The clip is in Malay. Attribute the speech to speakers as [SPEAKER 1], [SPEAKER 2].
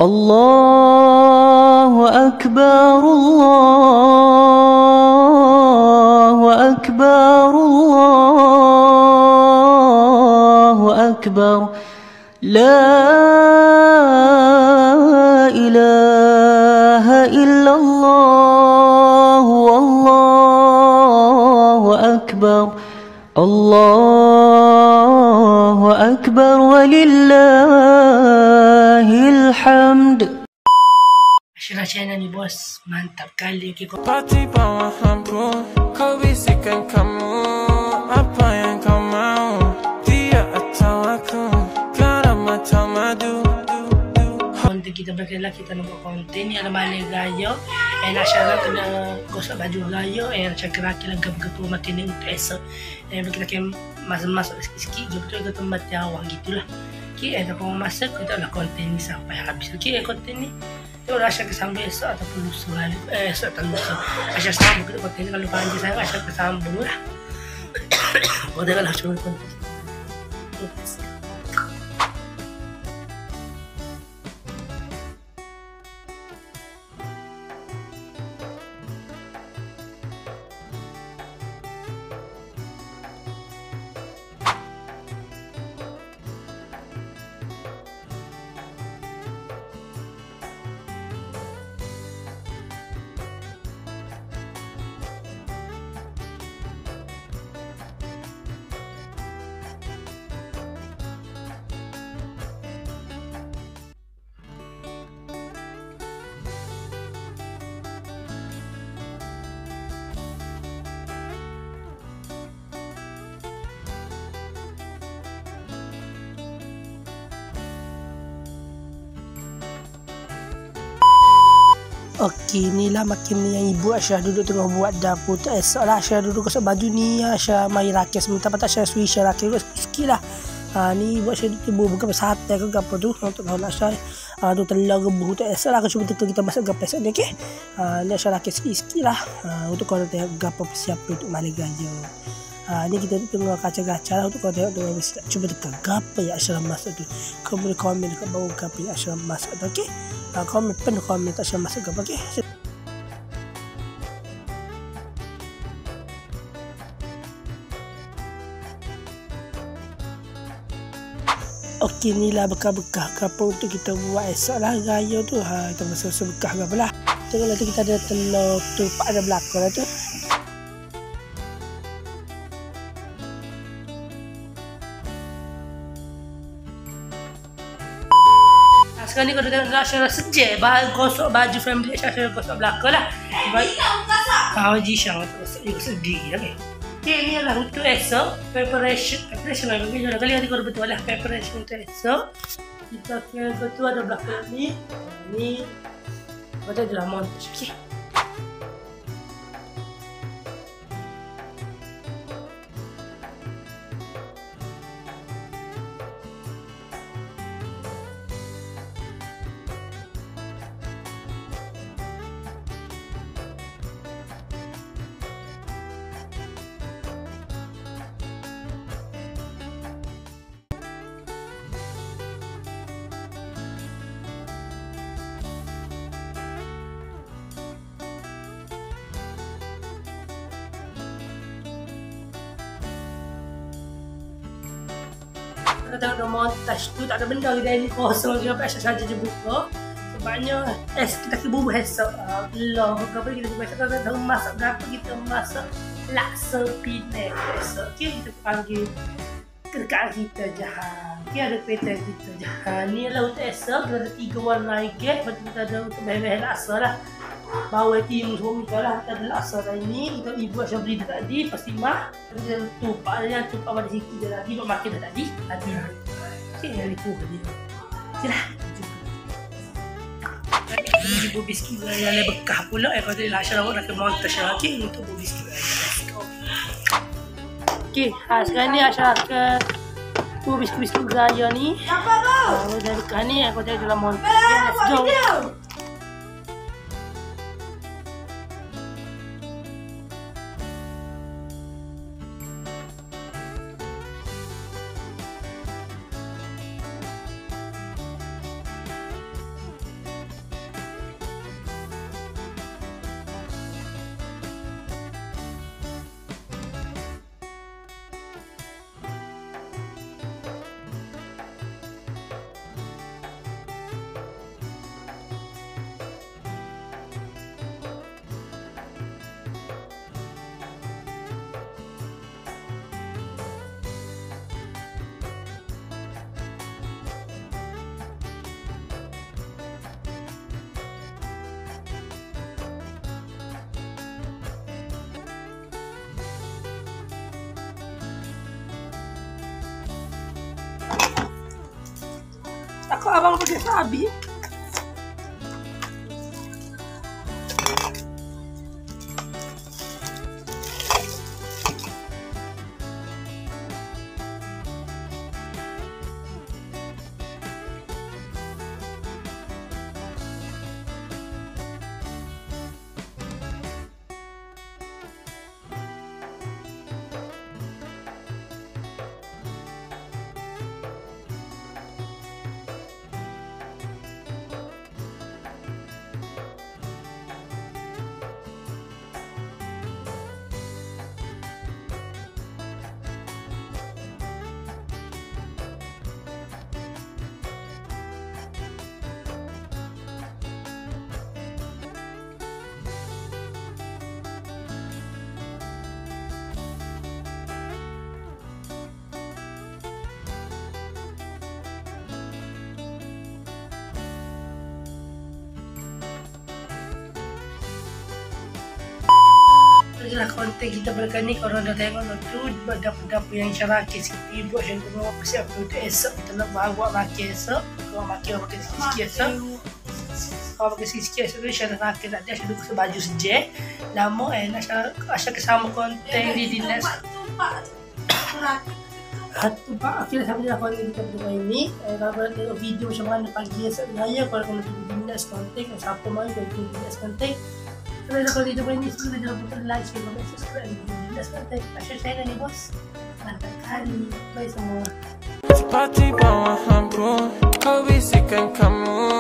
[SPEAKER 1] الله أكبر الله أكبر الله أكبر لا إله إلا الله والله أكبر الله أكبر ولله الحمد.
[SPEAKER 2] Asyirah channel ni bos, mantap kali. Okay,
[SPEAKER 3] Party bawah lampu, kau bisikan kamu, apa yang kau mau, dia atau aku, garam atau madu.
[SPEAKER 2] konten kita berkelah, kita nak buat konten ni ada mana gaya. Asyirah kena gosok baju gaya. Macam kira-kira gap-gap makin ni untuk esok. Kita akan masuk sikit-sikit je betul ke tempat awak gitulah. Okay, kalau kau masak, kita nak konten ni sampai habis. Okay, konten ni Tengok Asyirah kesambung esok ataupun lusa lalu. Esok atau lusa Asyirah sambung kita konten ni. Kalau panjang sangat Asyirah kesambung lah. Kau tengoklah cuma konten. Okey, inilah makin ni yang ibu Asyirah duduk tengah buat dapur. Tak esok lah Asyirah duduk gosok baju ni. Asyirah main rakit sebentar tak Asyirah suih Asyirah rakit sikit lah. Ni ibu Asyirah duduk buka sate ke apa tu untuk tahu nak Asyirah. Tu telur rebuh tak esok lah. Aku cuba teka kita masak gap esok ni, okey. Ni Asyirah rakit sikit-sikit lah. Untuk kau tengok gap apa siap untuk malam ganja. Ni kita tengok kaca-kaca lah untuk kau tengok dengan cuba teka gapa yang Asyirah masak tu. Kau boleh komen dekat bawah gapa yang Asyirah masak tu, okey. Komen penuh komen tak Asyirah masak gapa, okey. Okey, inilah bekah-bekah gapa untuk kita buat esok lah gaya tu. Kita masuk bekah gapa lah. Tengoklah tu kita ada telur tu pak ada belakang lah tu. Sekarang ni kalau tengok Asyirah sejak gosok baju family Asyirah gosok belakang lah. Baik. Haji Syang gosok diri lah. Okay, ni adalah untuk esok preparation lah. Kali nanti kau betul lah preparation untuk esok. Kita akan betul ada belakang ni. Ni kita adalah montage. Okay. Kita tengok montage tu tak ada benda kita ni kosong je apa saja je buka. Sebabnya kita ke bubur esok. Belum apa kita buka esok kita dah masak berapa kita masak laksa Penang esok. Okey, kita panggil dekat kita Jahan. Okey, ada kereta kita Jahan. Ni lah untuk esok kita ada 3 warna lagi. Lepas tu kita ada untuk bahan-bahan laksa lah. Bawah timun semua kita lah. Kita ada laksa lain ni. Kita ibu Asyirah beli dah tadi. Pasti mah. Kita tupak dia. Tupak pada sikit je lagi. Nak makan dah tadi. Tadi lah. Okey, yang itu dia. Silah. Ibu biskit yang ada bekah pula. Kalau tadi Asyirah nak ke montage lagi untuk ibu biskit. Let's go. Okey, sekarang ni Asyirah ke biskit gaya ni. Dari bekah ni aku tadi dalam montage. Let's go. kok abang pakai sabi? Itulah konten kita pada kali ni. Korang dah tengok tu dapur-dapur yang Syaraki Siti buat yang kedua siap untuk esok. Kita nak buat makan esok. Korang makan sikit-sikit esok. Kalau pakai sikit-sikit esok tu Syarah nak tak ada. Syarah pakai baju sejek. Lama Asyik kesama konten di dinas. Akhirnya sampai dah konten kita pada kali ni. Kalau korang tengok video macam mana pagi esok raya, korang kena pergi dinas konten. Siapa mahu pergi dinas konten. Kalau video ini sudah jangan lupa like, share, komen, subscribe dan dinas konten. Asyik saya ni bos. Mantap kali. Bye semua.
[SPEAKER 3] Tiba-tiba wahamku, kau bisikan kamu.